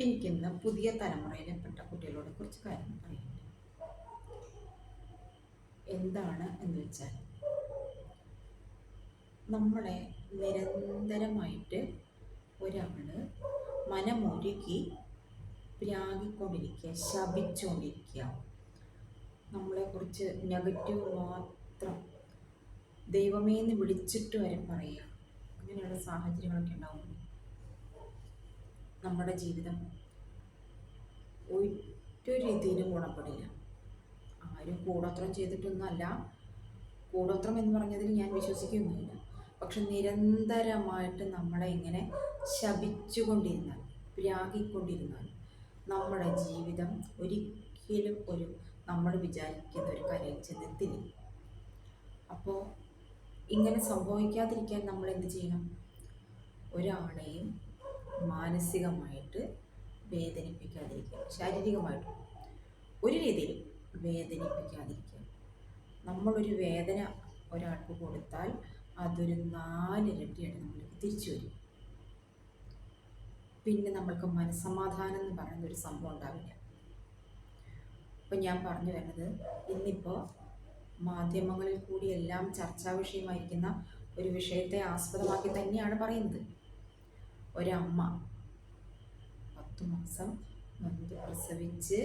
എനിക്കിന്ന് പുതിയ തലമുറയിൽപ്പെട്ട കുട്ടികളോട് കുറച്ച് കാര്യങ്ങൾ പറയാനുണ്ട്. എന്താണ് എന്ന് വെച്ചാൽ, നമ്മളെ നിരന്തരമായിട്ട് ഒരാൾ മനമൊരുക്കി പ്രാഗിക്കൊണ്ടിരിക്കുക, ശപിച്ചുകൊണ്ടിരിക്കുക, നമ്മളെക്കുറിച്ച് നെഗറ്റീവ് മാത്രം ദൈവമേ എന്ന് വിളിച്ചിട്ട് വരെ പറയുക. അങ്ങനെയുള്ള സാഹചര്യങ്ങളൊക്കെ ഉണ്ടാവുമ്പോൾ നമ്മുടെ ജീവിതം ഒരു രീതിയിലും ഗുണപ്പെടില്ല. ആരും കൂടോത്രം ചെയ്തിട്ടൊന്നുമല്ല. കൂടോത്രം എന്ന് പറഞ്ഞതിൽ ഞാൻ വിശ്വസിക്കുകയൊന്നുമില്ല. പക്ഷെ നിരന്തരമായിട്ട് നമ്മളെ ഇങ്ങനെ ശപിച്ചുകൊണ്ടിരുന്നാൽ, പ്രാഗിക്കൊണ്ടിരുന്നാൽ നമ്മുടെ ജീവിതം ഒരിക്കലും നമ്മൾ വിചാരിക്കുന്ന ഒരു കരയിൽ ചെന്നെത്തില്ല. അപ്പോൾ ഇങ്ങനെ സംഭവിക്കാതിരിക്കാൻ നമ്മൾ എന്ത് ചെയ്യണം? ഒരാളെയും മാനസികമായിട്ട് വേദനിപ്പിക്കാതിരിക്കുക, ശാരീരികമായിട്ട് ഒരു രീതിയിലും വേദനിപ്പിക്കാതിരിക്കുക. നമ്മളൊരു വേദന ഒരാൾക്ക് കൊടുത്താൽ അതൊരു 4 ഇരട്ടിയായിട്ട് നമ്മൾക്ക് തിരിച്ചു വരും. പിന്നെ നമ്മൾക്ക് മനസ്സമാധാനം എന്ന് പറയുന്നൊരു സംഭവം ഉണ്ടാവില്ല. ഇപ്പം ഞാൻ പറഞ്ഞു വരുന്നത്, ഇന്നിപ്പോൾ മാധ്യമങ്ങളിൽ കൂടി എല്ലാം ചർച്ചാ വിഷയമായിരിക്കുന്ന ഒരു വിഷയത്തെ ആസ്പദമാക്കി തന്നെയാണ് പറയുന്നത്. ഒരമ്മ 10 മാസം നൊന്ത് പ്രസവിച്ച്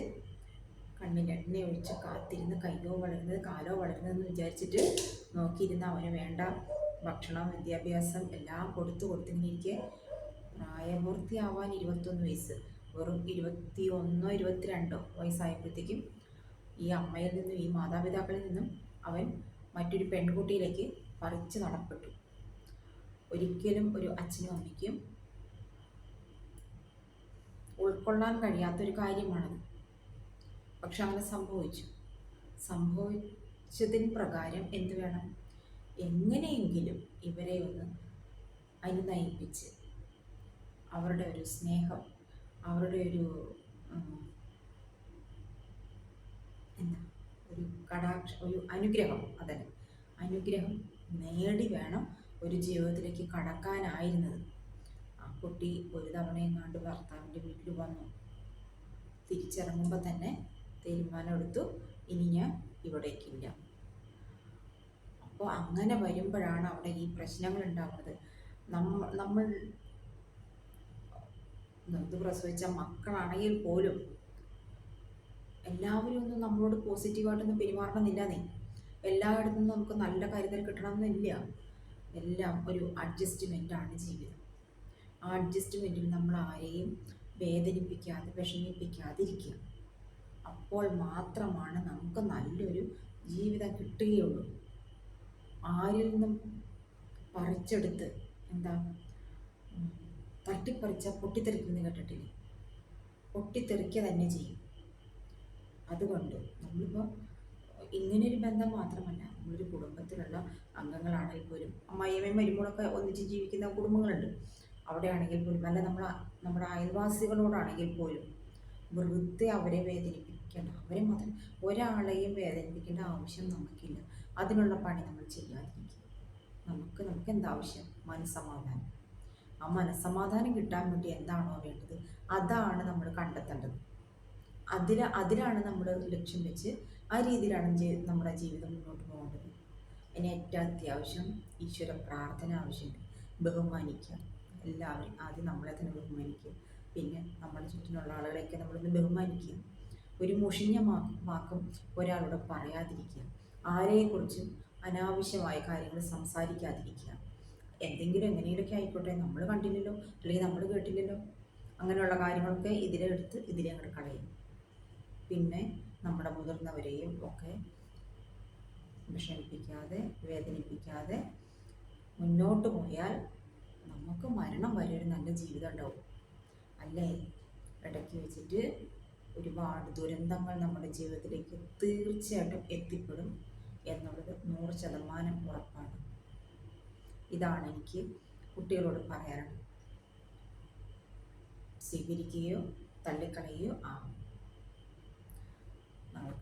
കണ്ണിലെണ്ണ ഒഴിച്ച് കാത്തിരുന്ന് കയ്യോ വളരുന്നത് കാലോ വളരുന്നതെന്ന് വിചാരിച്ചിട്ട് നോക്കിയിരുന്ന അവന് വേണ്ട ഭക്ഷണം, വിദ്യാഭ്യാസം എല്ലാം കൊടുത്തിങ്ങനെ പ്രായപൂർത്തിയാവാൻ 21 വയസ്സ്, വെറും 21 22 വയസ്സായപ്പോഴത്തേക്കും ഈ അമ്മയിൽ നിന്നും ഈ മാതാപിതാക്കളിൽ നിന്നും അവൻ മറ്റൊരു പെൺകുട്ടിയിലേക്ക് പറിച്ചു നടപ്പെട്ടു. ഒരിക്കലും ഒരു അച്ഛനും അമ്മയ്ക്കും ഉൾക്കൊള്ളാൻ കഴിയാത്തൊരു കാര്യമാണത്. പക്ഷെ അങ്ങനെ സംഭവിച്ചതിന് പ്രകാരം എന്ത് വേണം? എങ്ങനെയെങ്കിലും ഇവരെ ഒന്ന് അനുനയിപ്പിച്ച് അവരുടെ ഒരു സ്നേഹം, അവരുടെ ഒരു ഒരു അനുഗ്രഹം, അനുഗ്രഹം നേടി വേണം ഒരു ജീവിതത്തിലേക്ക് കടക്കാനായിരുന്നത്. ആ കുട്ടി ഒരു തവണയെങ്ങാണ്ട് ഭർത്താവിൻ്റെ വീട്ടിൽ വന്നു. തിരിച്ചിറങ്ങുമ്പോൾ തന്നെ തീരുമാനമെടുത്തു, ഇനി ഞാൻ ഇവിടേക്കില്ല. അപ്പോൾ അങ്ങനെ വരുമ്പോഴാണ് അവിടെ ഈ പ്രശ്നങ്ങൾ ഉണ്ടാകുന്നത്. നമ്മൾ നൊന്ത് പ്രസവിച്ച മക്കളാണെങ്കിൽ പോലും എല്ലാവരും ഒന്നും നമ്മളോട് പോസിറ്റീവായിട്ടൊന്നും പെരുമാറണമെന്നില്ല. എല്ലായിടത്തും നമുക്ക് നല്ല കരുതൽ കിട്ടണമെന്നില്ല. എല്ലാം ഒരു അഡ്ജസ്റ്റ്മെൻ്റാണ് ജീവിതം. ആ അഡ്ജസ്റ്റ്മെൻറ്റിൽ നമ്മൾ ആരെയും വേദനിപ്പിക്കാതെ വിഷമിപ്പിക്കാതിരിക്കുക. അപ്പോൾ മാത്രമാണ് നമുക്ക് നല്ലൊരു ജീവിതം കിട്ടുകയുള്ളൂ. ആരിൽ നിന്നും പറിച്ചെടുത്ത് തട്ടിപ്പറിച്ച പൊട്ടിത്തെറിക്കുന്ന കേട്ടിട്ടില്ലേ? പൊട്ടിത്തെറിക്കുക തന്നെ ചെയ്യും. അതുകൊണ്ട് നമ്മളിപ്പോൾ ഇങ്ങനെയൊരു ബന്ധം മാത്രമല്ല, നമ്മളൊരു കുടുംബത്തിലുള്ള അംഗങ്ങളാണെങ്കിൽ പോലും, അമ്മായിയമ്മയും മരുമകളൊക്കെ ഒന്നിച്ച് ജീവിക്കുന്ന കുടുംബങ്ങളുണ്ട്. അവിടെ ആണെങ്കിൽ പോലും, അല്ല നമ്മുടെ അയൽവാസികളോടാണെങ്കിൽ പോലും വെറുതെ അവരെ വേദനിപ്പിക്കേണ്ട, അവരെ മാത്രം ഒരാളെയും വേദനിപ്പിക്കേണ്ട ആവശ്യം നമുക്കില്ല. അതിനുള്ള പണി നമ്മൾ ചെയ്യാതിരിക്കുക. നമുക്ക് എന്താവശ്യം? മനസ്സമാധാനം. ആ മനസ്സമാധാനം കിട്ടാൻ വേണ്ടി എന്താണോ വേണ്ടത് അതാണ് നമ്മൾ കണ്ടെത്തേണ്ടത്. അതിലാണ് നമ്മൾ ലക്ഷ്യം വെച്ച് ആ രീതിയിലാണ് നമ്മുടെ ജീവിതം മുന്നോട്ട് പോകേണ്ടത്. അതിന് ഏറ്റവും അത്യാവശ്യം ഈശ്വര പ്രാർത്ഥന ആവശ്യമുണ്ട്. ബഹുമാനിക്കുക എല്ലാവരും. ആദ്യം നമ്മളെ തന്നെ ബഹുമാനിക്കുക, പിന്നെ നമ്മുടെ ചുറ്റിനുള്ള ആളുകളെയൊക്കെ നമ്മളൊന്ന് ബഹുമാനിക്കുക. ഒരു മുഷിഞ്ഞ വാക്കും ഒരാളോട് പറയാതിരിക്കുക. ആരെക്കുറിച്ചും അനാവശ്യമായ കാര്യങ്ങൾ സംസാരിക്കാതിരിക്കുക. എന്തെങ്കിലും എങ്ങനെയൊക്കെ ആയിക്കോട്ടെ, നമ്മൾ കണ്ടില്ലല്ലോ അല്ലെങ്കിൽ നമ്മൾ കേട്ടില്ലല്ലോ, അങ്ങനെയുള്ള കാര്യങ്ങളൊക്കെ ഇതിലെ അങ്ങോട്ട് കളയും. പിന്നെ നമ്മുടെ മുതിർന്നവരെയും ഒക്കെ വിഷമിപ്പിക്കാതെ വേദനിപ്പിക്കാതെ മുന്നോട്ട് പോയാൽ നമുക്ക് മരണം വരെ ഒരു നല്ല ജീവിതം ഉണ്ടാവും. അല്ലേ? ഇടയ്ക്ക് വെച്ചിട്ട് ഒരുപാട് ദുരന്തങ്ങൾ നമ്മുടെ ജീവിതത്തിലേക്ക് തീർച്ചയായിട്ടും എത്തിപ്പെടും എന്നുള്ളത് 100% ഉറപ്പാണ്. ഇതാണ് എനിക്ക് കുട്ടികളോട് പറയാനുള്ളത്. സ്വീകരിക്കുകയോ തള്ളിക്കളയുകയോ ആവും. നാളെ